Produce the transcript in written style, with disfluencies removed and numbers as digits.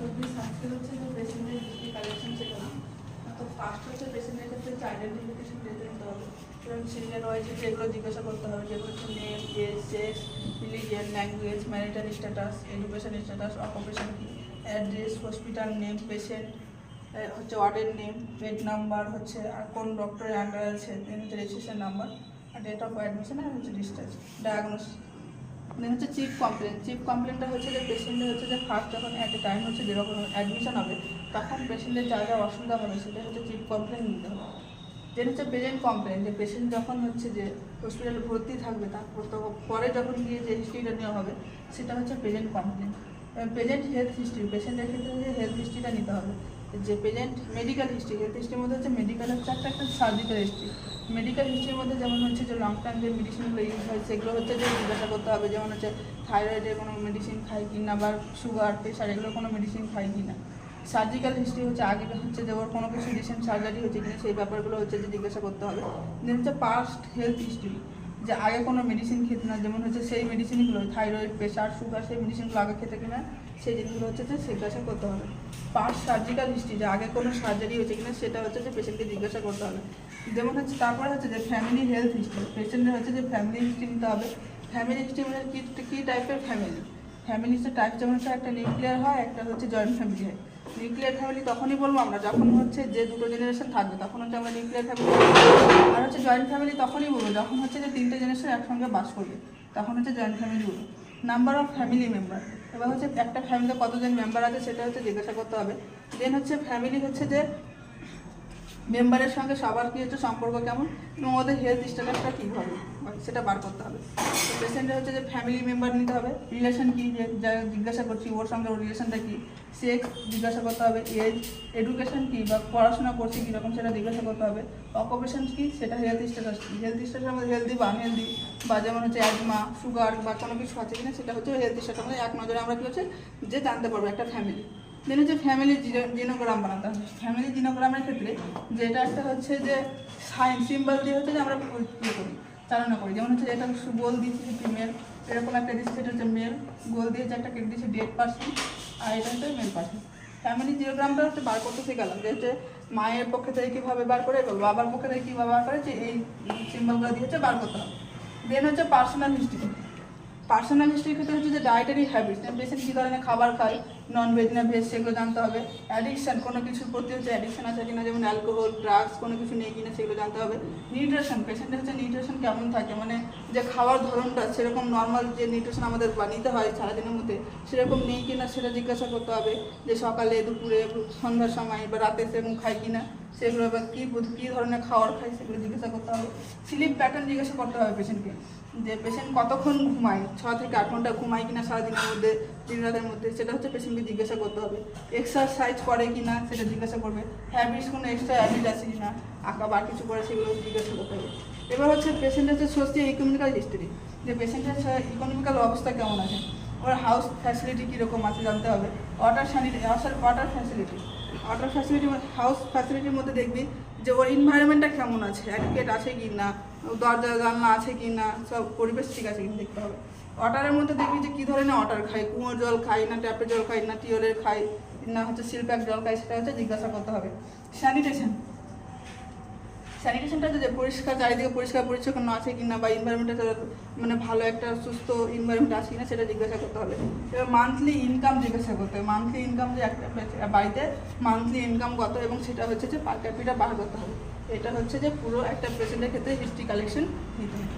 চব্বিশ আজকে হচ্ছে যে পেশেন্টের হিস্ট্রি কালেকশন শেখানো। তো ফার্স্ট হচ্ছে পেশেন্টের ক্ষেত্রে আইডেন্টিফিকেশন ডেটা নিতে হবে, এবং সিরিয়াল ওয়াইজ যেগুলো জিজ্ঞাসা করতে হবে, যেগুলো হচ্ছে name, age, sex, religion, language, marital status, education status, occupation কি, অ্যাড্রেস, হসপিটাল নেম, পেশেন্ট হচ্ছে ওয়ার্ডের নেম, বেড নাম্বার হচ্ছে আর কোন ডক্টরের আন্ডার আছে, দেন হচ্ছে রেজিস্ট্রেশন নাম্বার আর ডেট অফ অ্যাডমিশন আর হচ্ছে ডিসচার্জ, ডায়াগনোস। দেন হচ্ছে চিফ কমপ্লেন। চিফ কমপ্লেনটা হচ্ছে যে পেশেন্টের হচ্ছে যে ফার্স্ট যখন অ্যাট এ টাইম হচ্ছে যেরকম অ্যাডমিশন হবে তখন পেশেন্টের যা যা অসুবিধা হবে সেটা হচ্ছে চিফ কমপ্লেন নিতে হবে। দেন হচ্ছে প্রেজেন্ট কমপ্লেন, যে পেশেন্ট যখন হচ্ছে যে হসপিটালে ভর্তি থাকবে তারপর তো পরে যখন গিয়ে যে হিস্ট্রিটা নেওয়া হবে সেটা হচ্ছে present complain. Present health history, পেশেন্টের ক্ষেত্রে যে হেলথ হিস্ট্রিটা নিতে হবে, যে প্রেজেন্ট মেডিকেল হিস্ট্রি, হেলথ হিস্ট্রির মধ্যে হচ্ছে মেডিকেল হচ্ছে একটা সার্জিক্যাল হিস্ট্রি। মেডিকেল হিস্ট্রির মধ্যে যেমন হচ্ছে যে লং টার্ম যে মেডিসিনগুলো ইউজ হয় সেগুলো হচ্ছে যে জিজ্ঞাসা করতে হবে, যেমন হচ্ছে থাইরয়েডের কোনো মেডিসিন খায় কি না, বা সুগার, প্রেশার এগুলো কোনো মেডিসিন খায় কি না। সার্জিক্যাল হিস্ট্রি হচ্ছে আগে হচ্ছে যে ওর কোনো কিছু রিসেন্ট সার্জারি হচ্ছে কিনা সেই ব্যাপারগুলো হচ্ছে যে জিজ্ঞাসা করতে হবে। দেন হচ্ছে পাস্ট হেলথ হিস্ট্রি, যে আগে কোনো মেডিসিন খেতে না, যেমন হচ্ছে সেই মেডিসিনগুলো থাইরয়েড, প্রেশার, সুগার সেই মেডিসিনগুলো আগে খেতে কিনা সেই জিনিসগুলো হচ্ছে যে জিজ্ঞাসা করতে হবে। পাস্ট সার্জিক্যাল হিস্ট্রি, যে আগে কোনো সার্জারি হয়েছে কিনা সেটা হচ্ছে যে পেশেন্টকে জিজ্ঞাসা করতে হবে। যেমন হচ্ছে তারপরে হচ্ছে যে ফ্যামিলি হেলথ হিস্ট্রি, পেশেন্টের হচ্ছে যে ফ্যামিলি হিস্ট্রি নিতে হবে। ফ্যামিলি হিস্ট্রি মানে কী টাইপের ফ্যামিলি, ফ্যামিলি টাইপ যেমন হচ্ছে একটা নিউক্লিয়ার হয়, একটা হচ্ছে জয়েন্ট ফ্যামিলি হয়। নিউক্লিয়ার ফ্যামিলি তখনই বলবো আমরা যখন হচ্ছে যে দুটো জেনারেশন থাকবে তখন হচ্ছে আমরা নিউক্লিয়ার ফ্যামিলি। আর হচ্ছে জয়েন্ট ফ্যামিলি তখনই বলবো যখন হচ্ছে যে তিনটে জেনারেশন একসঙ্গে বাস করবে তখন হচ্ছে জয়েন্ট ফ্যামিলি বলবো। নাম্বার অফ ফ্যামিলি মেম্বার, এবার হচ্ছে একটা ফ্যামিলিতে কতজন মেম্বার আছে সেটা হচ্ছে জিজ্ঞাসা করতে হবে। দেন হচ্ছে ফ্যামিলি হচ্ছে যে মেম্বারের সঙ্গে সবার কী হচ্ছে সম্পর্ক কেমন এবং ওদের হেলথ স্ট্যাটাসটা কীভাবে সেটা বার করতে হবে। তো পেশেন্টের হচ্ছে যে ফ্যামিলি মেম্বার নিতে হবে, রিলেশন কী যা জিজ্ঞাসা করছি ওর সঙ্গে ওর রিলেশনটা কী, সেক্স জিজ্ঞাসা করতে হবে, এজ, এডুকেশন কী বা পড়াশোনা করছি কীরকম সেটা জিজ্ঞাসা করতে হবে, অকুপেশন কী সেটা হেলথ স্ট্যাটাস কী, হেলথ স্ট্যাটাসের মধ্যে হেলদি বা আনহেলদি বা যেমন হচ্ছে অ্যাজমা, সুগার বা কোনো কিছু আছে কিনা সেটা হচ্ছে হেলথ স্ট্যাটাস মধ্যে এক নজরে আমরা কী হচ্ছে যে জানতে পারবো একটা ফ্যামিলি। দেন হচ্ছে ফ্যামিলি জিনোগ্রাম বানাতে হবে। ফ্যামিলি জিনোগ্রামের ক্ষেত্রে যেটা একটা হচ্ছে যে সাইন সিম্বল দিয়ে হচ্ছে যে আমরা ইয়ে করি, চালনা করি। যেমন হচ্ছে এটা গোল দিয়েছি ফিমেল, এরকম একটা দিচ্ছে সেটা হচ্ছে মেল, গোল দিয়েছে একটা কেটে দিয়েছে ডেড পার্সন, আর এটা হচ্ছে মেল পার্সন। ফ্যামিলি জিওগ্রামটা হচ্ছে বার করতে শিখালাম, যে হচ্ছে মায়ের পক্ষে থেকে কীভাবে বার করে এবং বাবার পক্ষে থেকে কীভাবে বার করে, যে এই সিম্বলগুলো দিয়ে হচ্ছে বার করতে হবে। দেন হচ্ছে পার্সোনাল হিস্ট্রি। পার্সোনাল হিস্ট্রির ক্ষেত্রে হচ্ছে যে ডায়েটারি হ্যাবিটস, পেশেন্ট কী ধরনের খাবার খায়, নন ভেজ না ভেজ সেগুলো জানতে হবে। অ্যাডিকশান, কোনো কিছুর প্রতি হচ্ছে অ্যাডিকশান আছে কিনা, যেমন অ্যালকোহল, ড্রাগস কোনো কিছু নেই কিনা সেগুলো জানতে হবে। নিউট্রিশন, পেশেন্টের হচ্ছে নিউট্রিশন কেমন থাকে, মানে যে খাওয়ার ধরনটা সেরকম নর্মাল যে নিউট্রিশন আমাদের নিতে হয় সারাদিনের মধ্যে সেরকম নেই কিনা সেটা জিজ্ঞাসা করতে হবে। যে সকালে, দুপুরে, সন্ধ্যার সময় বা রাতে সেরকম খায় কিনা সেগুলো, বা কী ধরনের খাবার খায় সেগুলো জিজ্ঞাসা করতে হবে। স্লিপ প্যাটার্ন জিজ্ঞাসা করতে হবে পেশেন্টকে, যে পেশেন্ট কতক্ষণ ঘুমায়, 6 থেকে 8 ঘন্টা ঘুমায় কিনা সারাদিনের মধ্যে, দিন রাতের মধ্যে, সেটা হচ্ছে পেশেন্টকে জিজ্ঞাসা করতে হবে। এক্সারসাইজ করে কিনা সেটা জিজ্ঞাসা করবে। হ্যাবিটস, কোনো এক্সট্রা হ্যাবিট আছে কিনা, আঁকা বা কিছু করে সেগুলো জিজ্ঞাসা করতে হবে। এবার হচ্ছে পেশেন্টের হচ্ছে সোশিও ইকোনমিক্যাল হিস্ট্রি, যে পেশেন্টের ইকোনমিক্যাল অবস্থা কেমন আছে, ওর হাউস ফ্যাসিলিটি কীরকম আছে জানতে হবে। ওয়াটার ফ্যাসিলিটি, হাউস ফ্যাসিলিটির মধ্যে দেখবি যে ওর এনভায়রনমেন্টটা কেমন আছে, অ্যাডিকেট আছে কি না, দরজা জানলা আছে কি না, সব পরিবেশ ঠিক আছে কিনা দেখতে হবে। ওয়াটারের মধ্যে দেখবি যে কী ধরনের ওয়াটার খায়, কুয়োর জল খায় না, ট্যাপের জল খায় না, টিউবওয়েলের খায় না, হচ্ছে শিল্পের জল খায় সেটা হচ্ছে জিজ্ঞাসা করতে হবে। স্যানিটেশনটা হচ্ছে যে পরিষ্কার, চারিদিকে পরিষ্কার পরিচ্ছন্ন আছে কিনা বা এনভায়রনমেন্টটা মানে ভালো একটা সুস্থ এনভায়রনমেন্ট আছে কিনা সেটা জিজ্ঞাসা করতে হবে। এবার মান্থলি ইনকাম জিজ্ঞাসা করতে হবে, মান্থলি ইনকাম যে একটা বাড়িতে মান্থলি ইনকাম কত এবং সেটা হচ্ছে যে পার ক্যাপিটা বার করতে হবে। এটা হচ্ছে যে পুরো একটা পেশেন্টের ক্ষেত্রে হিস্ট্রি কালেকশন নিতে হবে।